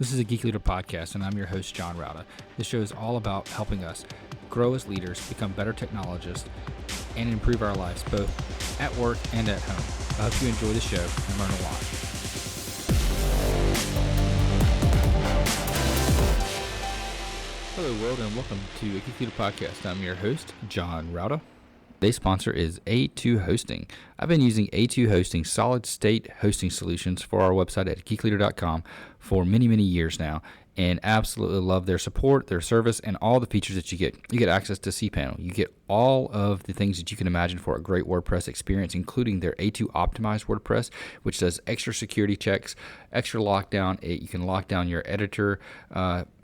This is a Geek Leader podcast, and I'm your host, John Rauda. This show is all about helping us grow as leaders, become better technologists, and improve our lives both at work and at home. I hope you enjoy the show and learn a lot. Hello, world, and welcome to a Geek Leader podcast. I'm your host, John Rauda. Today's sponsor is A2 Hosting. I've been using A2 Hosting solid state hosting solutions for our website at geekleader.com for many years now, and absolutely love their support, their service, and all the features that you get. You get access to cPanel. You get all of the things that you can imagine for a great WordPress experience, including their A2 optimized WordPress, which does extra security checks, extra lockdown. You can lock down your editor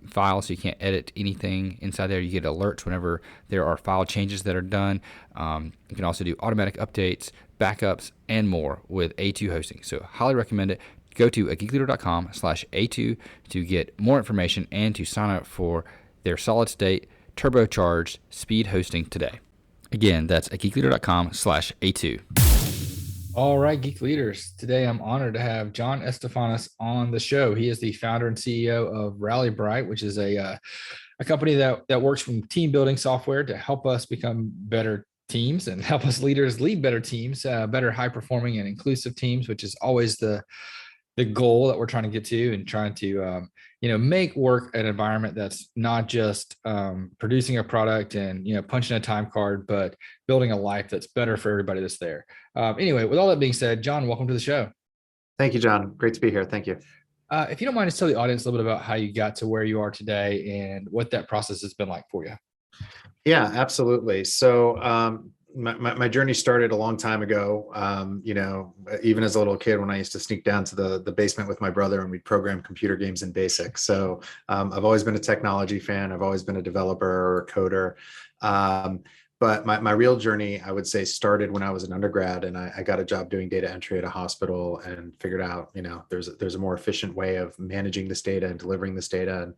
file so you can't edit anything inside there. You get alerts whenever there are file changes that are done. You can also do automatic updates, backups, and more with A2 Hosting. So highly recommend it. Go to geekleader.com/A2 to get more information and to sign up for their solid state turbocharged speed hosting today. Again, that's at geekleader.com/A2. All right, Geek Leaders. Today I'm honored to have John Estafanous on the show. He is the founder and CEO of RallyBright, which is a company that works from team building software to help us become better teams and help us leaders lead better teams, better high performing and inclusive teams, which is always the goal that we're trying to get to, and trying to make work an environment that's not just producing a product and punching a time card, but building a life that's better for everybody that's there. Anyway, with all that being said, John, welcome to the show. Thank you, John. Great to be here. Thank you. If you don't mind, just tell the audience a little bit about how you got to where you are today and what that process has been like for you. Yeah, absolutely. So my journey started a long time ago. Even as a little kid, when I used to sneak down to the basement with my brother and we'd program computer games in BASIC. So I've always been a technology fan. I've always been a developer or a coder. But my real journey, I would say, started when I was an undergrad, and I got a job doing data entry at a hospital and figured out, there's a more efficient way of managing this data and delivering this data. And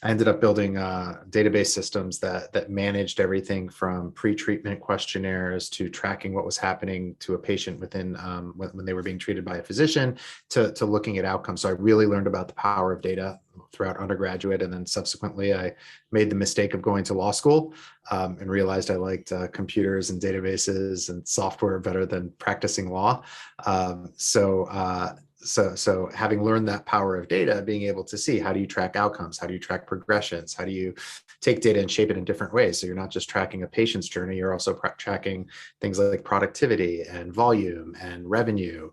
I ended up building database systems that managed everything from pre-treatment questionnaires to tracking what was happening to a patient within when they were being treated by a physician to looking at outcomes. So I really learned about the power of data throughout undergraduate, and then subsequently I made the mistake of going to law school and realized I liked computers and databases and software better than practicing law. So having learned that power of data, being able to see, how do you track outcomes? How do you track progressions? How do you take data and shape it in different ways? So you're not just tracking a patient's journey, you're also tracking things like productivity and volume and revenue.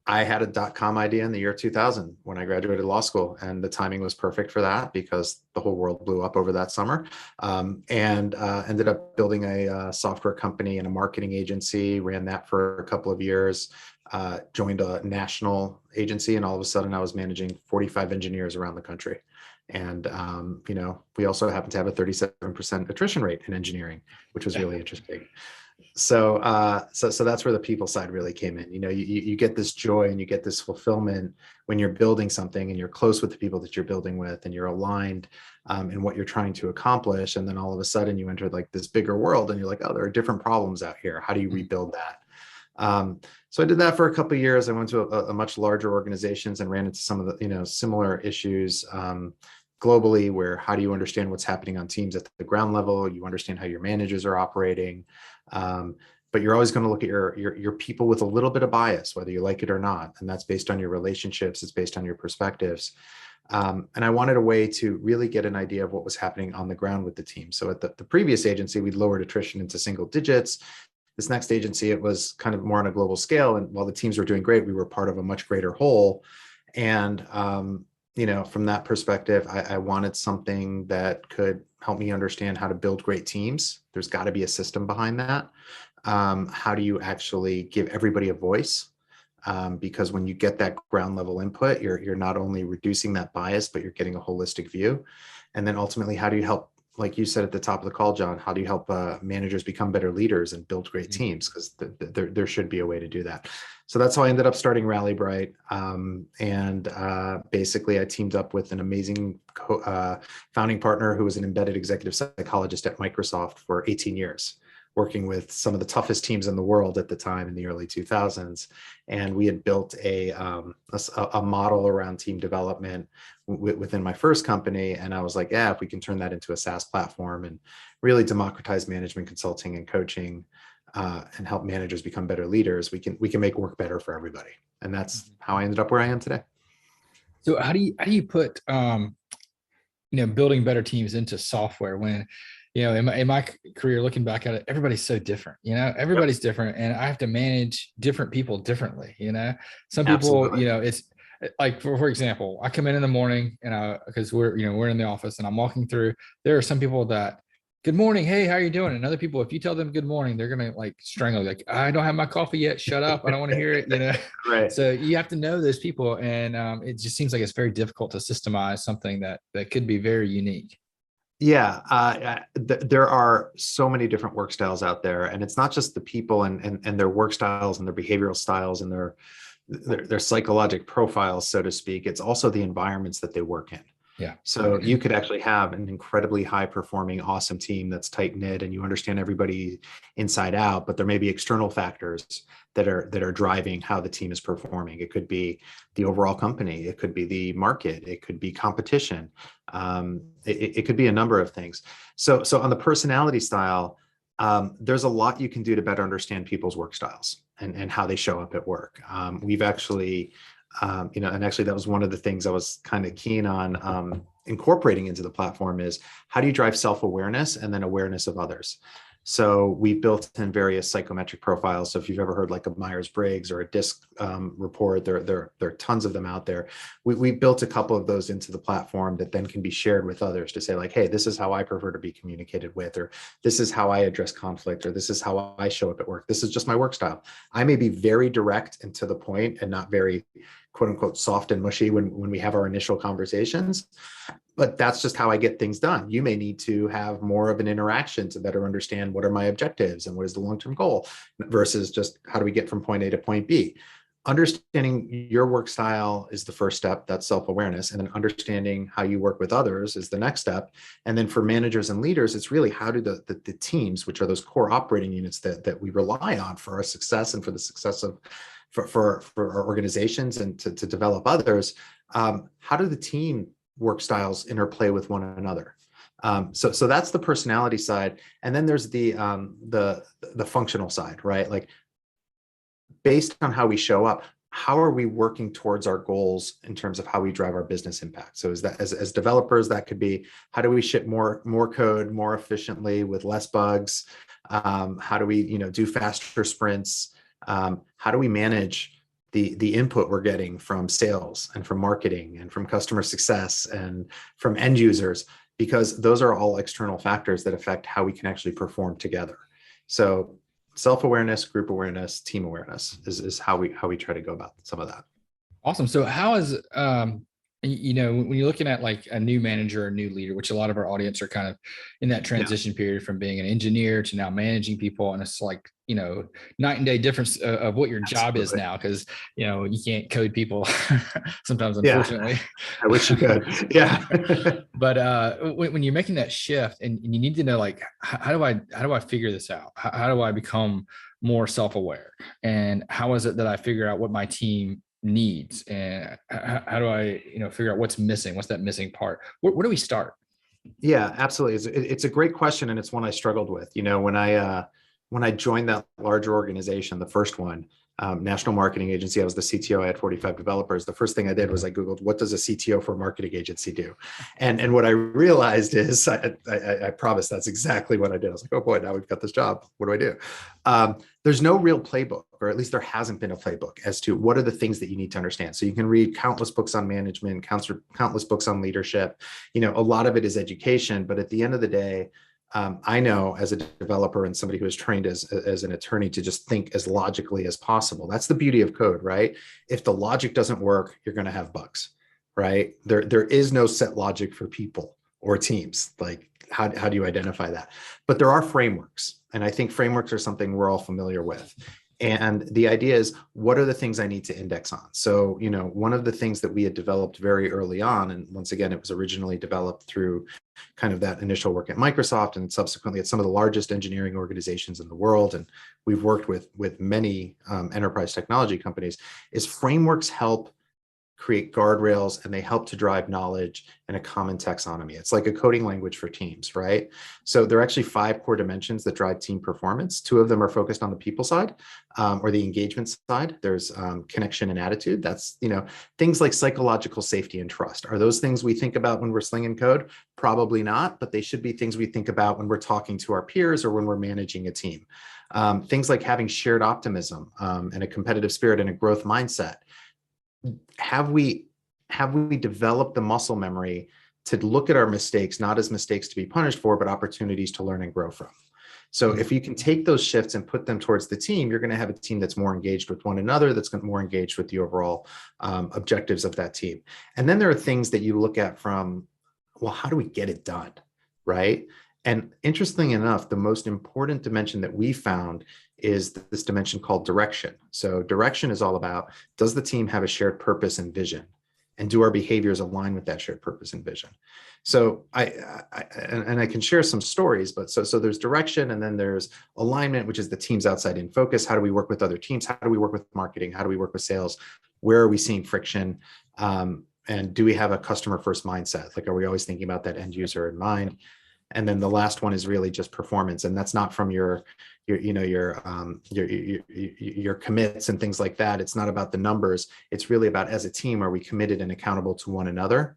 I had a .com idea in the year 2000 when I graduated law school, and the timing was perfect for that because the whole world blew up over that summer. And ended up building a software company and a marketing agency, ran that for a couple of years, joined a national agency, and all of a sudden I was managing 45 engineers around the country. And, we also happen to have a 37% attrition rate in engineering, which was really interesting. So that's where the people side really came in. You get this joy and you get this fulfillment when you're building something and you're close with the people that you're building with, and you're aligned in what you're trying to accomplish. And then all of a sudden you enter like this bigger world and you're like, oh, there are different problems out here. How do you rebuild that? So I did that for a couple of years. I went to a much larger organizations and ran into some of the, similar issues globally, where how do you understand what's happening on teams at the ground level? You understand how your managers are operating. But you're always going to look at your people with a little bit of bias, whether you like it or not. And that's based on your relationships. It's based on your perspectives. And I wanted a way to really get an idea of what was happening on the ground with the team. So at the previous agency, we'd lowered attrition into single digits. This next agency, it was kind of more on a global scale. And while the teams were doing great, we were part of a much greater whole. And, from that perspective, I wanted something that could help me understand how to build great teams. There's got to be a system behind that. How do you actually give everybody a voice? Because when you get that ground level input, you're not only reducing that bias, but you're getting a holistic view. And then ultimately, how do you help, like you said at the top of the call, John, how do you help managers become better leaders and build great teams? Because there should be a way to do that. So that's how I ended up starting RallyBright. Basically, I teamed up with an amazing founding partner who was an embedded executive psychologist at Microsoft for 18 years. working with some of the toughest teams in the world at the time in the early 2000s. And we had built a model around team development within my first company. And I was like, yeah, if we can turn that into a SaaS platform and really democratize management consulting and coaching, and help managers become better leaders, we can make work better for everybody. And that's how I ended up where I am today. So how do you put building better teams into software when, in my career, looking back at it, everybody's so different, everybody's different, and I have to manage different people differently. Some people, Absolutely. it's like, for example, I come in the morning and because we're in the office and I'm walking through, there are some people that, good morning, hey, how are you doing? And other people, if you tell them good morning, they're going to like strangle, like, I don't have my coffee yet, shut up, I don't want to hear it. Right. So you have to know those people, and it just seems like it's very difficult to systemize something that could be very unique. Yeah, there are so many different work styles out there, and it's not just the people and their work styles and their behavioral styles and their psychologic profiles, so to speak. It's also the environments that they work in. Yeah. So you could actually have an incredibly high performing, awesome team that's tight knit and you understand everybody inside out, but there may be external factors that are driving how the team is performing. It could be the overall company, it could be the market, it could be competition, it could be a number of things. So on the personality style, there's a lot you can do to better understand people's work styles and how they show up at work. We've actually and actually that was one of the things I was kind of keen on incorporating into the platform is how do you drive self-awareness and then awareness of others? So we built in various psychometric profiles. So if you've ever heard like a Myers-Briggs or a DISC report, there are tons of them out there. We built a couple of those into the platform that then can be shared with others to say like, hey, this is how I prefer to be communicated with, or this is how I address conflict, or this is how I show up at work. This is just my work style. I may be very direct and to the point and not very quote unquote soft and mushy when we have our initial conversations, but that's just how I get things done. You may need to have more of an interaction to better understand what are my objectives and what is the long-term goal versus just how do we get from point A to point B. Understanding your work style is the first step. That's self-awareness. And then understanding how you work with others is the next step. And then for managers and leaders, it's really how do the teams, which are those core operating units that we rely on for our success and for the success of for our organizations and to develop others, how do the team work styles interplay with one another? So that's the personality side. And then there's the functional side, right? Like based on how we show up, how are we working towards our goals in terms of how we drive our business impact? So is that as developers, that could be how do we ship more code more efficiently with less bugs? How do we do faster sprints? How do we manage the input we're getting from sales and from marketing and from customer success and from end users? Because those are all external factors that affect how we can actually perform together. So self-awareness, group awareness, team awareness is how we try to go about some of that. Awesome. So how is when you're looking at like a new manager or new leader, which a lot of our audience are kind of in that transition period from being an engineer to now managing people, and it's like night and day difference of what your job is now, because you can't code people sometimes, unfortunately. I wish you could. Yeah. But when you're making that shift and you need to know like how do I figure this out? How do I become more self-aware? And how is it that I figure out what my team needs, and how do I figure out what's missing? What's that missing part? Where do we start? Yeah, absolutely. It's a great question, and it's one I struggled with. When I joined that larger organization, the first one, national marketing agency, I was the CTO. I had 45 developers. The first thing I did was I Googled, what does a CTO for a marketing agency do? And what I realized is, I promise that's exactly what I did. I was like, oh boy, now we've got this job. What do I do? There's no real playbook, or at least there hasn't been a playbook as to what are the things that you need to understand. So you can read countless books on management, countless books on leadership. A lot of it is education, but at the end of the day, I know as a developer and somebody who is trained as an attorney to just think as logically as possible. That's the beauty of code, right? If the logic doesn't work, you're going to have bugs, right? There is no set logic for people or teams. Like how do you identify that? But there are frameworks, and I think frameworks are something we're all familiar with. And the idea is, what are the things I need to index on? So, one of the things that we had developed very early on, and once again, it was originally developed through kind of that initial work at Microsoft and subsequently at some of the largest engineering organizations in the world, and we've worked with many enterprise technology companies, is frameworks help create guardrails and they help to drive knowledge and a common taxonomy. It's like a coding language for teams, right? So there are actually 5 core dimensions that drive team performance. 2 of them are focused on the people side or the engagement side. There's connection and attitude. That's, things like psychological safety and trust. Are those things we think about when we're slinging code? Probably not, but they should be things we think about when we're talking to our peers or when we're managing a team. Things like having shared optimism and a competitive spirit and a growth mindset. Have we developed the muscle memory to look at our mistakes, not as mistakes to be punished for, but opportunities to learn and grow from? So if you can take those shifts and put them towards the team, you're going to have a team that's more engaged with one another, that's more engaged with the overall objectives of that team. And then there are things that you look at from, well, how do we get it done, right? And interestingly enough, the most important dimension that we found is this dimension called direction. So direction is all about, does the team have a shared purpose and vision? And do our behaviors align with that shared purpose and vision? So I can share some stories, but so there's direction, and then there's alignment, which is the team's outside in focus. How do we work with other teams? How do we work with marketing? How do we work with sales? Where are we seeing friction? And do we have a customer first mindset? Like, are we always thinking about that end user in mind? And then the last one is really just performance, and that's not from your commits and things like that. It's not about the numbers. It's really about, as a team, are we committed and accountable to one another?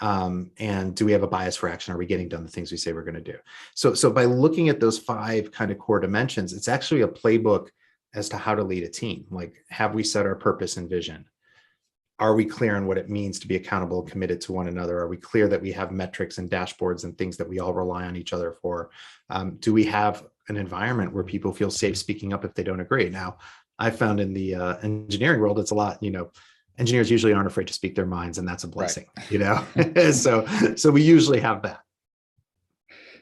And do we have a bias for action? Are we getting done the things we say we're going to do? So by looking at those 5 kind of core dimensions, it's actually a playbook as to how to lead a team. Like, have we set our purpose and vision? Are we clear on what it means to be accountable, committed to one another? Are we clear that we have metrics and dashboards and things that we all rely on each other for? Do we have an environment where people feel safe speaking up if they don't agree? Now, I found in the engineering world, it's a lot, engineers usually aren't afraid to speak their minds, and that's a blessing, right. So we usually have that.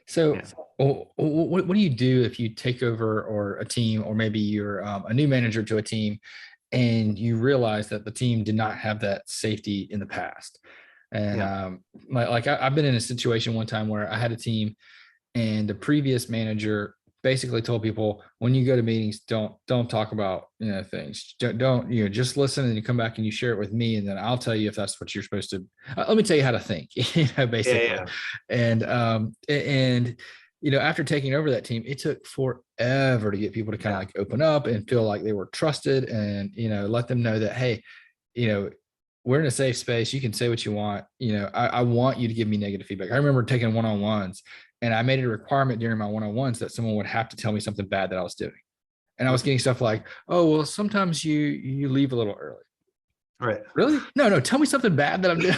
So what do you do if you take over or a team, or maybe you're a new manager to a team, and you realize that the team did not have that safety in the past? And I've been in a situation one time where I had a team, and the previous manager basically told people, when you go to meetings, don't talk about things. Don't just listen, and you come back and you share it with me, and then I'll tell you if that's what you're supposed to. Let me tell you how to think, basically. Yeah. And after taking over that team, it took forever to get people to kind of like open up and feel like they were trusted, and let them know that, hey, we're in a safe space. You can say what you want. I want you to give me negative feedback. I remember taking one-on-ones, and I made it a requirement during my one-on-ones that someone would have to tell me something bad that I was doing. And I was getting stuff like, oh, well, sometimes you leave a little early. Right. Really? No, tell me something bad that I'm doing.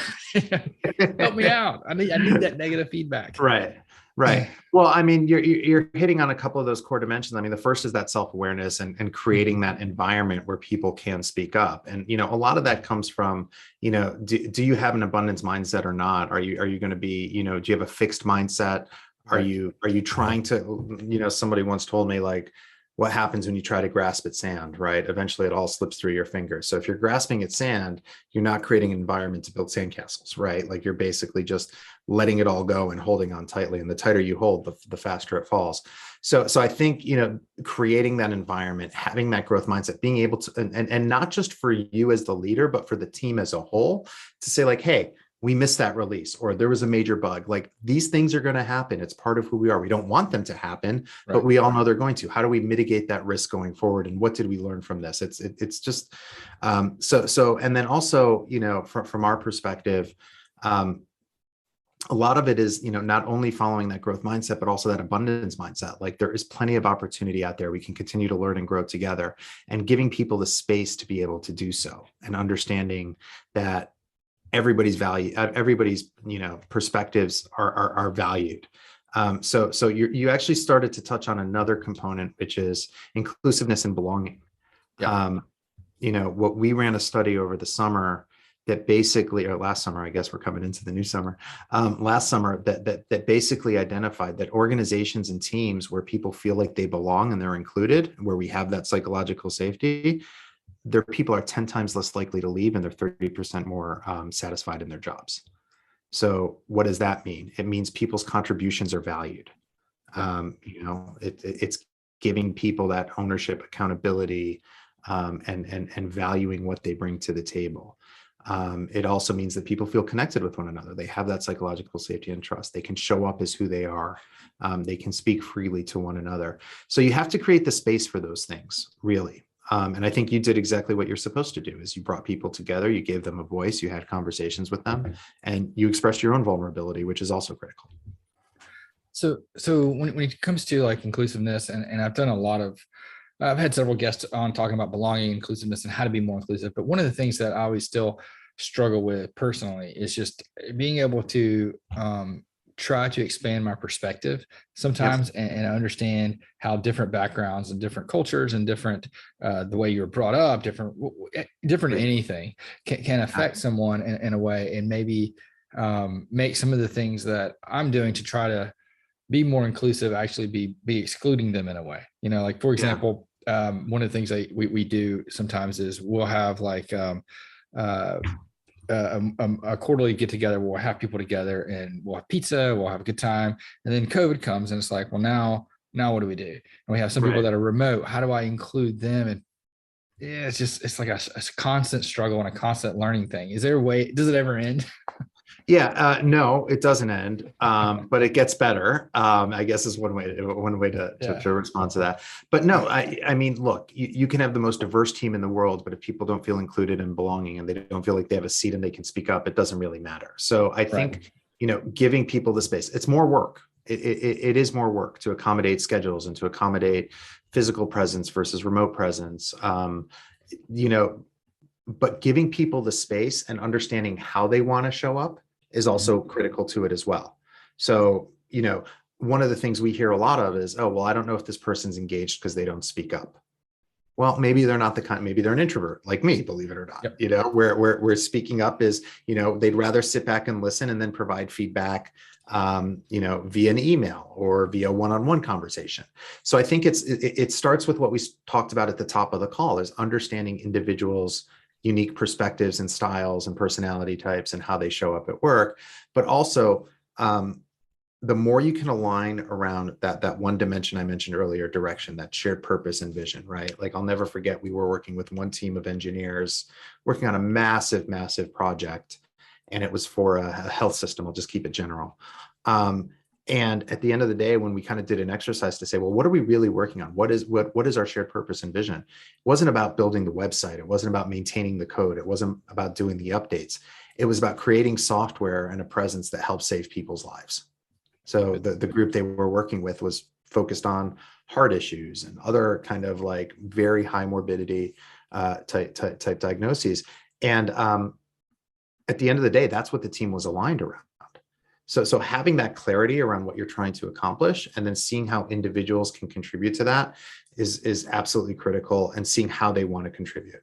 Help me out. I need that negative feedback. Right. Well, I mean, you're hitting on a couple of those core dimensions. I mean, the first is that self-awareness and creating that environment where people can speak up. And, a lot of that comes from, do you have an abundance mindset or not? Are you going to be, do you have a fixed mindset? Are you trying to, somebody once told me, like, what happens when you try to grasp at sand, right? Eventually it all slips through your fingers. So if you're grasping at sand, you're not creating an environment to build sandcastles, right? Like, you're basically just letting it all go and holding on tightly. And the tighter you hold, the faster it falls. So I think, creating that environment, having that growth mindset, being able to, and not just for you as the leader, but for the team as a whole, to say, like, hey, we missed that release, or there was a major bug. Like, these things are going to happen. It's part of who we are. We don't want them to happen, but we all know they're going to. How do we mitigate that risk going forward? And what did we learn from this? It's just, and then also, from our perspective, a lot of it is, not only following that growth mindset, but also that abundance mindset. Like, there is plenty of opportunity out there. We can continue to learn and grow together, and giving people the space to be able to do so, and understanding that everybody's perspectives are valued. So you actually started to touch on another component, which is inclusiveness and belonging. What we ran a study over the summer that basically, or last summer, I guess we're coming into the new summer, last summer, that basically identified that organizations and teams where people feel like they belong and they're included, where we have that psychological safety, their people are 10 times less likely to leave, and they're 30% more satisfied in their jobs. So what does that mean? It means people's contributions are valued. Yep. It's giving people that ownership, accountability, and valuing what they bring to the table. It also means that people feel connected with one another. They have that psychological safety and trust. They can show up as who they are. They can speak freely to one another. So you have to create the space for those things, really. And I think you did exactly what you're supposed to do is you brought people together, you gave them a voice, you had conversations with them, and you expressed your own vulnerability, which is also critical. So when it comes to like inclusiveness, and I've had several guests on talking about belonging, inclusiveness, and how to be more inclusive. But one of the things that I always still struggle with personally is just being able to try to expand my perspective sometimes, Yep. and understand how different backgrounds and different cultures and different the way you were brought up, different Right. anything can affect someone in a way, and maybe make some of the things that I'm doing to try to be more inclusive actually be excluding them in a way. Like for Yeah. example, one of the things that we do sometimes is we'll have like uh, a quarterly get together. We'll have people together and we'll have pizza. We'll have a good time. And then COVID comes and it's like, well, now what do we do? And we have some people Right. that are remote. How do I include them? And yeah, it's like a constant struggle and a constant learning thing. Is there a way? Does it ever end? Yeah, no, it doesn't end, but it gets better. I guess is one way to, Yeah. to respond to that. But no, I mean, look, you can have the most diverse team in the world, but if people don't feel included and belonging, and they don't feel like they have a seat and they can speak up, it doesn't really matter. So I think giving people the space, it's more work. It is more work to accommodate schedules and to accommodate physical presence versus remote presence. You know, but giving people the space and understanding how they want to show up is also critical to it as well. So, one of the things we hear a lot of is, oh, well, I don't know if this person's engaged because they don't speak up. Well, maybe they're not the kind, maybe they're an introvert like me, believe it or not. Yep. Where speaking up is, they'd rather sit back and listen and then provide feedback, via an email or via one-on-one conversation. So I think it starts with what we talked about at the top of the call, is understanding individuals' unique perspectives and styles and personality types and how they show up at work, but also the more you can align around that one dimension I mentioned earlier, direction, that shared purpose and vision, right? Like I'll never forget, we were working with one team of engineers working on a massive, massive project, and it was for a health system. I'll just keep it general. And at the end of the day, when we kind of did an exercise to say, well, what are we really working on? What is our shared purpose and vision? It wasn't about building the website. It wasn't about maintaining the code. It wasn't about doing the updates. It was about creating software and a presence that helps save people's lives. So the group they were working with was focused on heart issues and other kind of like very high morbidity type diagnoses. And at the end of the day, that's what the team was aligned around. So having that clarity around what you're trying to accomplish and then seeing how individuals can contribute to that is absolutely critical, and seeing how they want to contribute.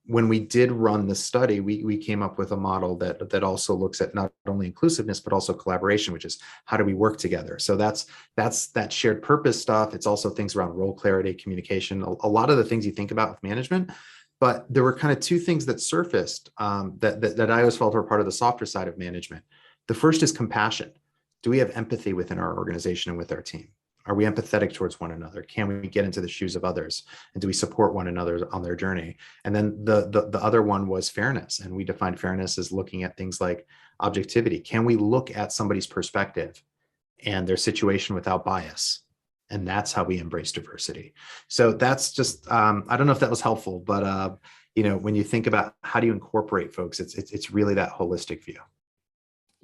When we did run the study, we came up with a model that also looks at not only inclusiveness, but also collaboration, which is how do we work together? So that's that shared purpose stuff. It's also things around role clarity, communication, a lot of the things you think about with management. But there were kind of two things that surfaced that I always felt were part of the softer side of management. The first is compassion. Do we have empathy within our organization and with our team? Are we empathetic towards one another? Can we get into the shoes of others? And do we support one another on their journey? And then the other one was fairness. And we defined fairness as looking at things like objectivity. Can we look at somebody's perspective and their situation without bias? And that's how we embrace diversity. So that's just, I don't know if that was helpful, but when you think about how do you incorporate folks, it's really that holistic view.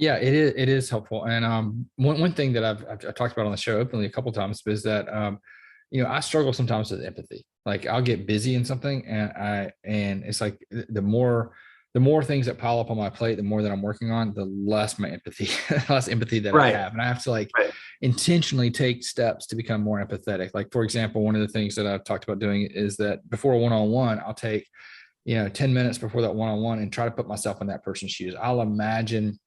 Yeah, it is helpful. And one thing that I've talked about on the show openly a couple of times is that I struggle sometimes with empathy. Like I'll get busy in something, and it's like the more things that pile up on my plate, the more that I'm working on, the less my empathy, less empathy that I have. And I have to like intentionally take steps to become more empathetic. Like for example, one of the things that I've talked about doing is that before a one-on-one, I'll take 10 minutes before that one-on-one and try to put myself in that person's shoes. I'll imagine,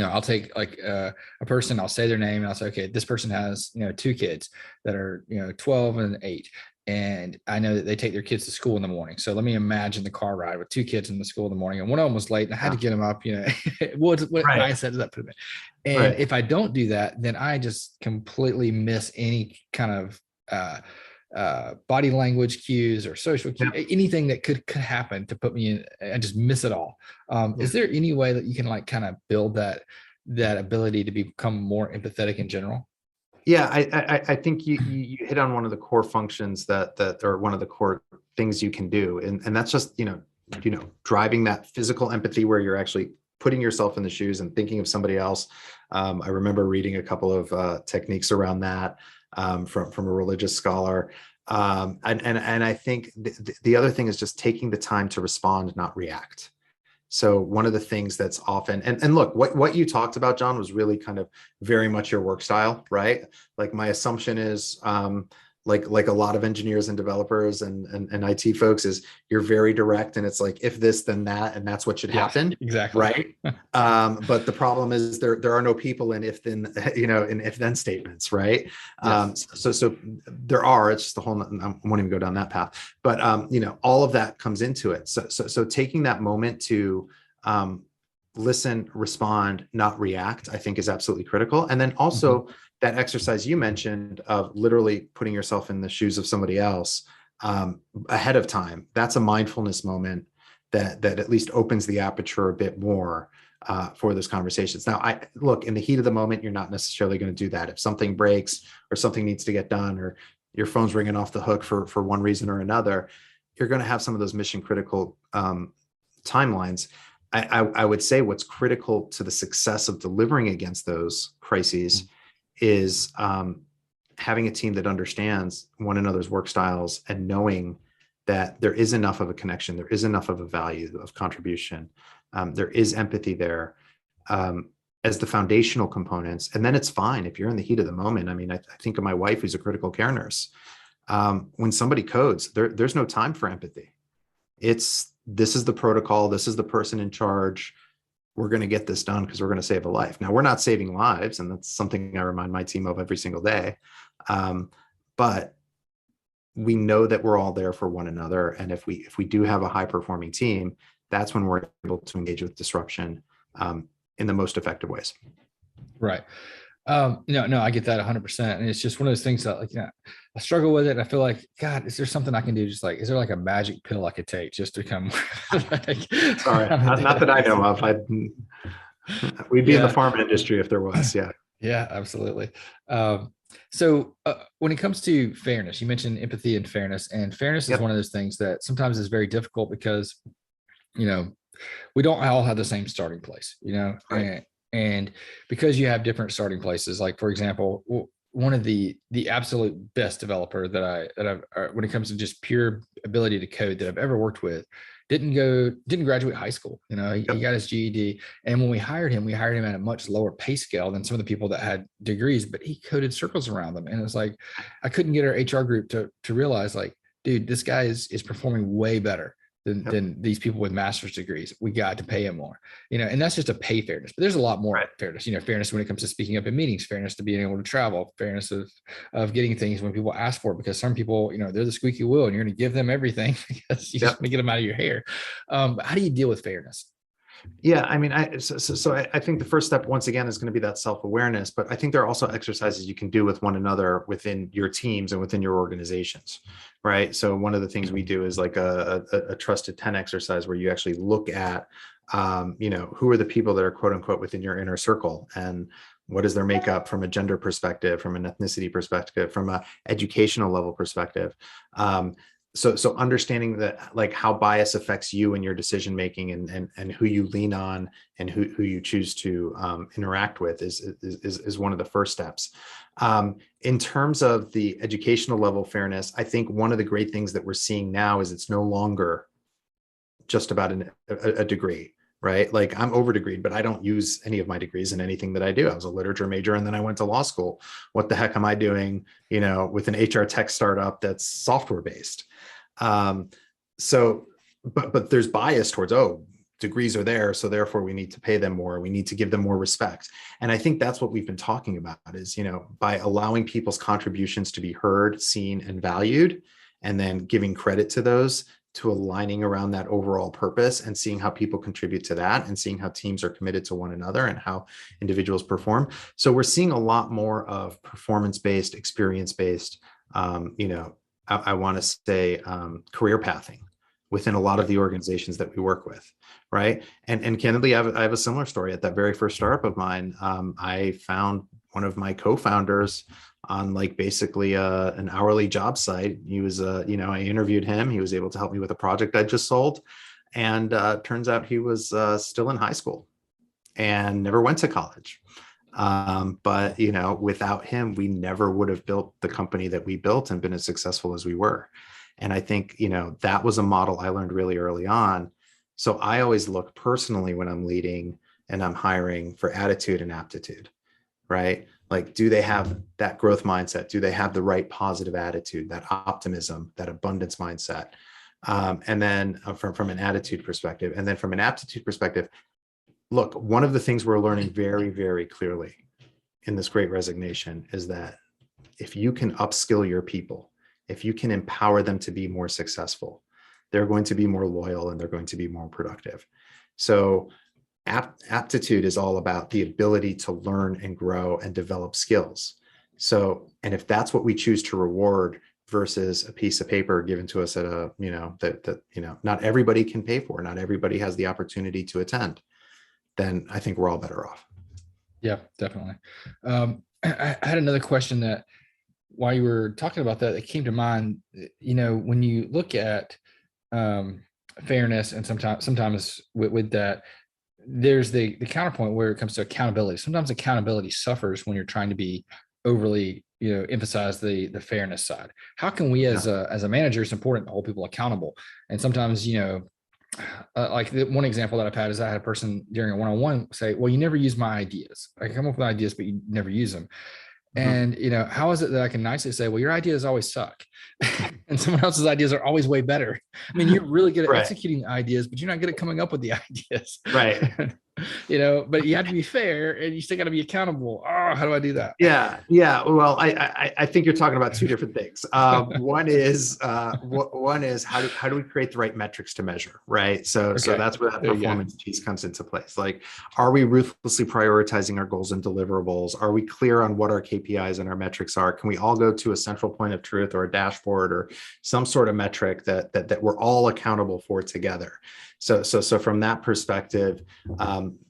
I'll take like a person, I'll say their name and I'll say, okay, this person has, 2 kids that are, 12 and 8. and I know that they take their kids to school in the morning. So let me imagine the car ride with two kids in the school in the morning, and one of them was late, and I had to get them up. What Right. mindset does that put me in? And Right. if I don't do that, then I just completely miss any kind of body language cues or social cues, Yeah. anything that could happen to put me in. I just miss it all. Yeah. Is there any way that you can like kind of build that ability to become more empathetic in general? Yeah, I think you hit on one of the core functions that or one of the core things you can do, and that's just driving that physical empathy where you're actually putting yourself in the shoes and thinking of somebody else. I remember reading a couple of techniques around that from a religious scholar, and I think the other thing is just taking the time to respond, not react. So one of the things that's often, and look, what you talked about, John, was really kind of very much your work style, right? Like my assumption is, like a lot of engineers and developers and IT folks, is you're very direct, and it's like, if this, then that, and that's what should Yeah, happen, exactly. right? But the problem is there are no people in if then, in if then statements, right? Yes. So there are, it's just a whole, I won't even go down that path, but all of that comes into it. So taking that moment to listen, respond, not react, I think is absolutely critical. And then also that exercise you mentioned of literally putting yourself in the shoes of somebody else ahead of time. That's a mindfulness moment that at least opens the aperture a bit more for those conversations. Now, I look, in the heat of the moment, you're not necessarily going to do that. If something breaks or something needs to get done, or your phone's ringing off the hook for one reason or another, you're going to have some of those mission critical timelines. I would say what's critical to the success of delivering against those crises is having a team that understands one another's work styles and knowing that there is enough of a connection, there is enough of a value of contribution, there is empathy there as the foundational components. And then it's fine if you're in the heat of the moment. I mean, I think of my wife, who's a critical care nurse. When somebody codes, there's no time for empathy. This is the protocol, this is the person in charge. We're going to get this done because we're going to save a life. Now, we're not saving lives, and that's something I remind my team of every single day. But we know that we're all there for one another, and if we do have a high performing team, that's when we're able to engage with disruption in the most effective ways. Right. No, I get that 100%. And it's just one of those things that, like, I struggle with it. And I feel like, God, is there something I can do? Just like, is there like a magic pill I could take just to come? Sorry, not that I know of. We'd be in the pharma industry if there was. Yeah. Yeah, absolutely. So when it comes to fairness, you mentioned empathy and fairness is one of those things that sometimes is very difficult because, we don't all have the same starting place, Right. and because you have different starting places, like, for example, one of the absolute best developer that I've when it comes to just pure ability to code that I've ever worked with didn't graduate high school. He got his GED, and when we hired him at a much lower pay scale than some of the people that had degrees, but he coded circles around them, and it's like I couldn't get our HR group to realize, like, dude, this guy is performing way better than these people with master's degrees. We got to pay him more, and that's just a pay fairness. But there's a lot more fairness, fairness when it comes to speaking up in meetings, fairness to being able to travel, fairness of getting things when people ask for it, because some people, they're the squeaky wheel and you're going to give them everything because you just want to get them out of your hair. But how do you deal with fairness? Yeah, I mean, I think the first step, once again, is going to be that self-awareness, but I think there are also exercises you can do with one another within your teams and within your organizations, right? So one of the things we do is like a trusted 10 exercise where you actually look at, who are the people that are quote unquote within your inner circle, and what is their makeup from a gender perspective, from an ethnicity perspective, from a educational level perspective. So understanding that, like, how bias affects you and your decision making, and who you lean on and who you choose to interact with is one of the first steps. In terms of the educational level fairness, I think one of the great things that we're seeing now is it's no longer just about a degree, right? Like, I'm over degreed, but I don't use any of my degrees in anything that I do. I was a literature major and then I went to law school. What the heck am I doing, with an HR tech startup that's software based? But there's bias towards, degrees are there, so therefore we need to pay them more. We need to give them more respect. And I think that's what we've been talking about is, by allowing people's contributions to be heard, seen, and valued, and then giving credit to those, to aligning around that overall purpose and seeing how people contribute to that and seeing how teams are committed to one another and how individuals perform. So we're seeing a lot more of performance-based, experience-based, I want to say career pathing within a lot of the organizations that we work with, right? And candidly, I have a similar story. At that very first startup of mine, I found one of my co-founders on like basically an hourly job site. He was, I interviewed him. He was able to help me with a project I just sold. And turns out he was still in high school and never went to college. But, without him, we never would have built the company that we built and been as successful as we were. And I think, that was a model I learned really early on. So I always look personally when I'm leading and I'm hiring for attitude and aptitude, right? Like, do they have that growth mindset? Do they have the right positive attitude, that optimism, that abundance mindset? And then from an attitude perspective, and then from an aptitude perspective, look, one of the things we're learning very, very clearly in this great resignation is that if you can upskill your people, if you can empower them to be more successful, they're going to be more loyal and they're going to be more productive. So aptitude is all about the ability to learn and grow and develop skills. So, and if that's what we choose to reward versus a piece of paper given to us at a, not everybody can pay for, not everybody has the opportunity to attend, then I think we're all better off. Yeah, definitely. I had another question that while you were talking about that, it came to mind. When you look at fairness, and sometimes with that, there's the counterpoint where it comes to accountability. Sometimes accountability suffers when you're trying to be overly, emphasize the fairness side. How can we as a manager, it's important to hold people accountable. And sometimes, like one example that I've had is I had a person during a one-on-one say, well, you never use my ideas. I come up with ideas, but you never use them. And, how is it that I can nicely say, well, your ideas always suck and someone else's ideas are always way better? I mean, you're really good at executing ideas, but you're not good at coming up with the ideas. Right. But you have to be fair and you still got to be accountable. Oh, how do I do that? Yeah. Well, I think you're talking about two different things. One is how do we create the right metrics to measure, right? So that's where that performance piece comes into place. Like, are we ruthlessly prioritizing our goals and deliverables? Are we clear on what our KPIs and our metrics are? Can we all go to a central point of truth or a dashboard or some sort of metric that we're all accountable for together? So from that perspective,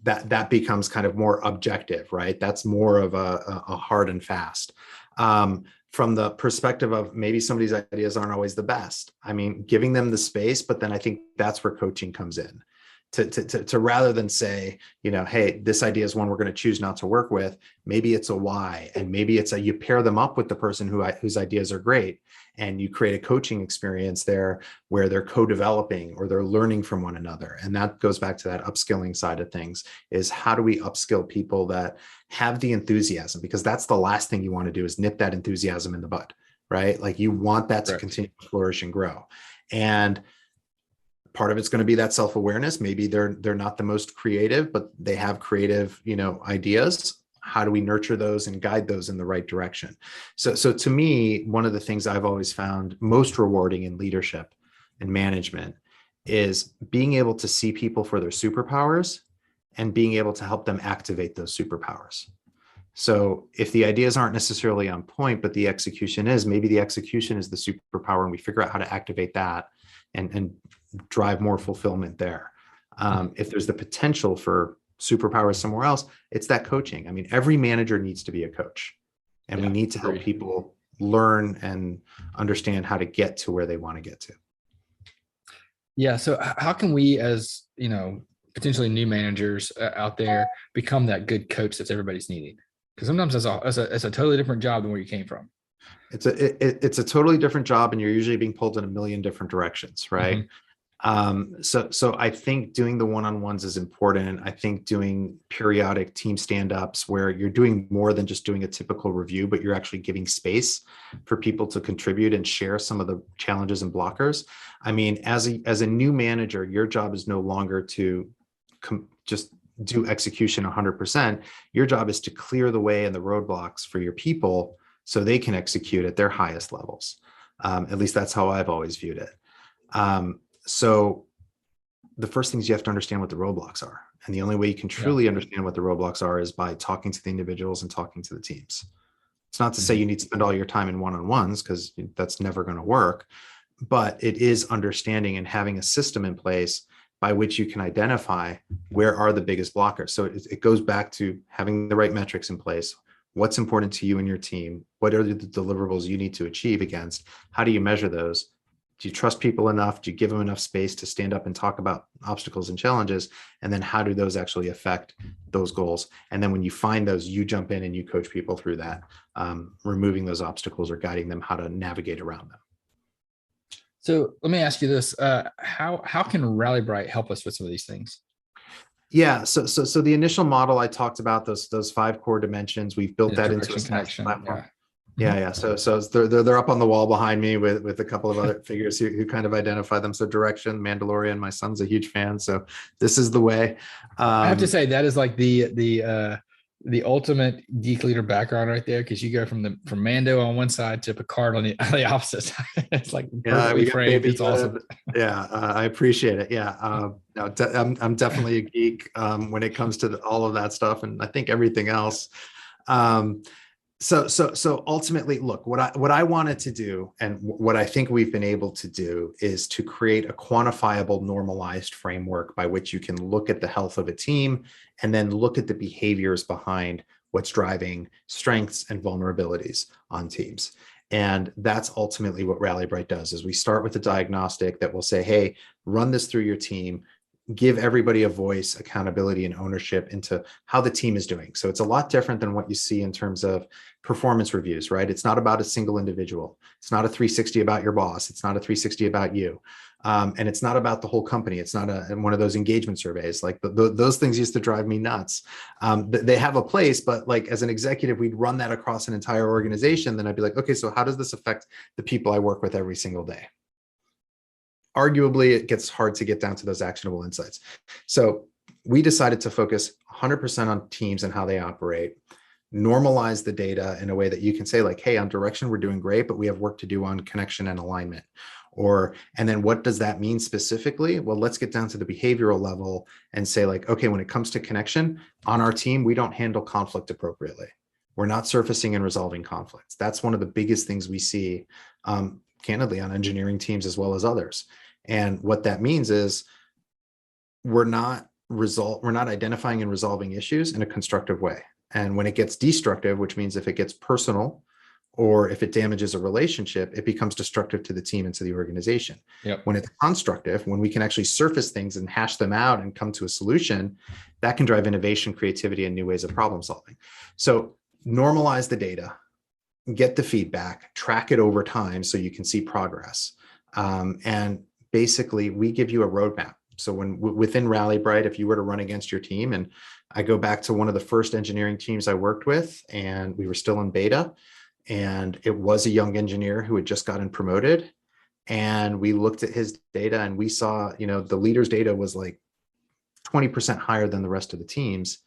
that becomes kind of more objective, right? That's more of a hard and fast. From the perspective of maybe somebody's ideas aren't always the best. I mean, giving them the space, but then I think that's where coaching comes in. To rather than say, hey, this idea is one we're going to choose not to work with. Maybe it's a why, and maybe it's you pair them up with the person whose ideas are great, and you create a coaching experience there where they're co-developing or they're learning from one another. And that goes back to that upskilling side of things: is how do we upskill people that have the enthusiasm? Because that's the last thing you want to do, is nip that enthusiasm in the bud, right? Like, you want that to continue to flourish and grow. And part of it's going to be that self-awareness. Maybe they're not the most creative, but they have creative, ideas. How do we nurture those and guide those in the right direction? So to me, one of the things I've always found most rewarding in leadership and management is being able to see people for their superpowers and being able to help them activate those superpowers. So if the ideas aren't necessarily on point, but the execution is, maybe the execution is the superpower, and we figure out how to activate that and drive more fulfillment there. If there's the potential for superpowers somewhere else, it's that coaching. I mean, every manager needs to be a coach, and we need to help people learn and understand how to get to where they want to get to. Yeah. So how can we, as potentially new managers out there, become that good coach that's everybody's needing? Because sometimes it's a totally different job than where you came from. It's a totally different job, and you're usually being pulled in a million different directions, right? So I think doing the one-on-ones is important. I think doing periodic team stand-ups where you're doing more than just doing a typical review, but you're actually giving space for people to contribute and share some of the challenges and blockers. I mean, as a new manager, your job is no longer to just do execution 100%. Your job is to clear the way and the roadblocks for your people so they can execute at their highest levels. At least that's how I've always viewed it. So the first thing is you have to understand what the roadblocks are. And the only way you can truly understand what the roadblocks are is by talking to the individuals and talking to the teams. It's not to say you need to spend all your time in one-on-ones, because that's never going to work, but it is understanding and having a system in place by which you can identify where are the biggest blockers. So it goes back to having the right metrics in place. What's important to you and your team? What are the deliverables you need to achieve against? How do you measure those? Do you trust people enough? Do you give them enough space to stand up and talk about obstacles and challenges? And then how do those actually affect those goals? And then when you find those, you jump in and you coach people through that, removing those obstacles or guiding them how to navigate around them. So let me ask you this: how can RallyBright help us with some of these things? Yeah, so the initial model I talked about, those 5 core dimensions, we've built that into a SaaS platform. Yeah. So they're up on the wall behind me with a couple of other figures who kind of identify them. So direction, Mandalorian, my son's a huge fan, so this is the way. I have to say that is like the ultimate geek leader background right there, because you go from Mando on one side to Picard on the opposite side. It's like perfectly framed. It's awesome. Yeah, I appreciate it. Yeah, no, I'm definitely a geek when it comes to all of that stuff, and I think everything else. So ultimately, look, what I wanted to do, and what I think we've been able to do, is to create a quantifiable, normalized framework by which you can look at the health of a team and then look at the behaviors behind what's driving strengths and vulnerabilities on teams. And that's ultimately what RallyBright does, is we start with a diagnostic that will say, hey, run this through your team, give everybody a voice, accountability, and ownership into how the team is doing. So it's a lot different than what you see in terms of performance reviews, right? It's not about a single individual. It's not a 360 about your boss. It's not a 360 about you. And it's not about the whole company. It's not one of those engagement surveys. Like those things used to drive me nuts. They have a place, but like as an executive, we'd run that across an entire organization. Then I'd be like, okay, so how does this affect the people I work with every single day? Arguably, it gets hard to get down to those actionable insights. So we decided to focus 100% on teams and how they operate, normalize the data in a way that you can say like, hey, on direction, we're doing great, but we have work to do on connection and alignment. And then what does that mean specifically? Well, let's get down to the behavioral level and say like, okay, when it comes to connection on our team, we don't handle conflict appropriately. We're not surfacing and resolving conflicts. That's one of the biggest things we see, candidly, on engineering teams as well as others. And what that means is we're not identifying and resolving issues in a constructive way. And when it gets destructive, which means if it gets personal or if it damages a relationship, it becomes destructive to the team and to the organization. Yep. When it's constructive, when we can actually surface things and hash them out and come to a solution, that can drive innovation, creativity, and new ways of problem solving. So normalize the data, get the feedback, track it over time so you can see progress. And basically, we give you a roadmap. So within RallyBright, if you were to run against your team, and I go back to one of the first engineering teams I worked with, and we were still in beta, and it was a young engineer who had just gotten promoted. And we looked at his data and we saw, the leader's data was like 20% higher than the rest of the teams.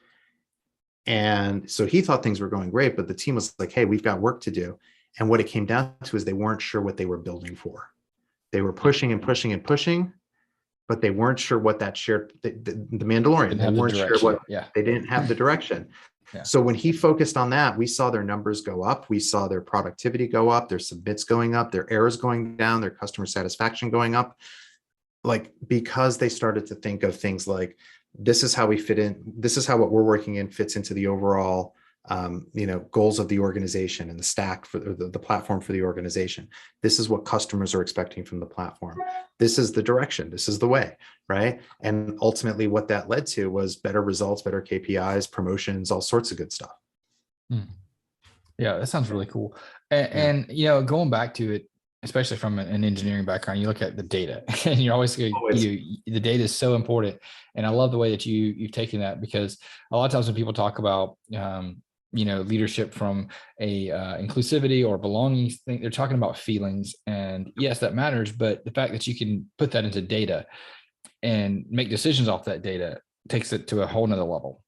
And so he thought things were going great, but the team was like, hey, we've got work to do. And what it came down to is they weren't sure what they were building for. They were pushing and pushing and pushing, but they weren't sure what that shared, the Mandalorian, they weren't sure what, they didn't have the direction. Yeah. So when he focused on that, we saw their numbers go up. We saw their productivity go up, their submits going up, their errors going down, their customer satisfaction going up. Like, because they started to think of things like, this is how we fit in. This is how what we're working in fits into the overall, goals of the organization and the stack for the platform for the organization. This is what customers are expecting from the platform. This is the direction. This is the way, right? And ultimately what that led to was better results, better KPIs, promotions, all sorts of good stuff. Yeah, that sounds really cool. And going back to it, especially from an engineering background, you look at the data and you're always the data is so important. And I love the way that you've taken that, because a lot of times when people talk about, leadership from a inclusivity or belonging thing, they're talking about feelings. And yes, that matters, but the fact that you can put that into data and make decisions off that data takes it to a whole nother level.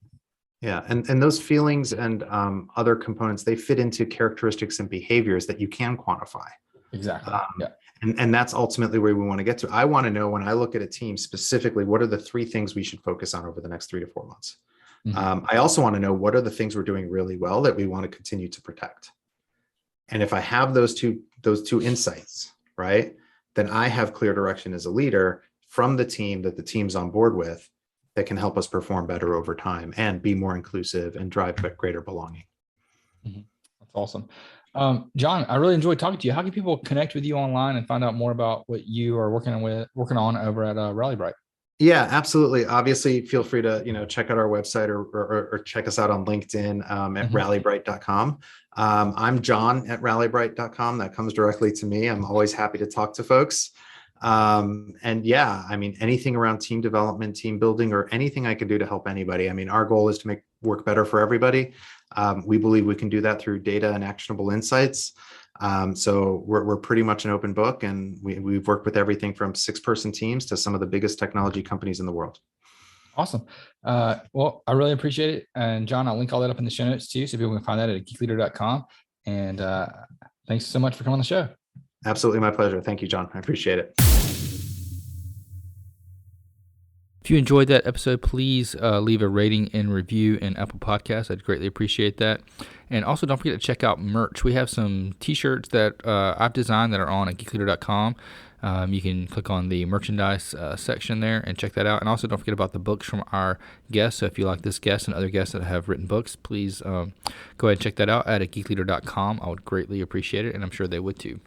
Yeah, and those feelings and other components, they fit into characteristics and behaviors that you can quantify. Exactly. Yeah. And that's ultimately where we want to get to. I want to know, when I look at a team specifically, what are the 3 things we should focus on over the next 3 to 4 months? I also want to know, what are the things we're doing really well that we want to continue to protect. And if I have those two insights, right, then I have clear direction as a leader from the team that the team's on board with, that can help us perform better over time and be more inclusive and drive greater belonging. That's awesome. John, I really enjoyed talking to you. How can people connect with you online and find out more about what you are working on over at RallyBright? Yeah, absolutely. Obviously, feel free to check out our website or check us out on LinkedIn at rallybright.com. I'm John at rallybright.com. That comes directly to me. I'm always happy to talk to folks. And yeah, I mean, anything around team development, team building, or anything I can do to help anybody. I mean, our goal is to make work better for everybody. We believe we can do that through data and actionable insights. So we're pretty much an open book, and we've worked with everything from 6-person teams to some of the biggest technology companies in the world. Awesome. Well, I really appreciate it. And John, I'll link all that up in the show notes too, so people can find that at geekleader.com. And thanks so much for coming on the show. Absolutely. My pleasure. Thank you, John. I appreciate it. If you enjoyed that episode, please leave a rating and review in Apple Podcasts. I'd greatly appreciate that. And also, don't forget to check out merch. We have some t-shirts that I've designed that are on at geekleader.com. You can click on the merchandise section there and check that out. And also, don't forget about the books from our guests. So if you like this guest and other guests that have written books, please go ahead and check that out at geekleader.com. I would greatly appreciate it, and I'm sure they would too.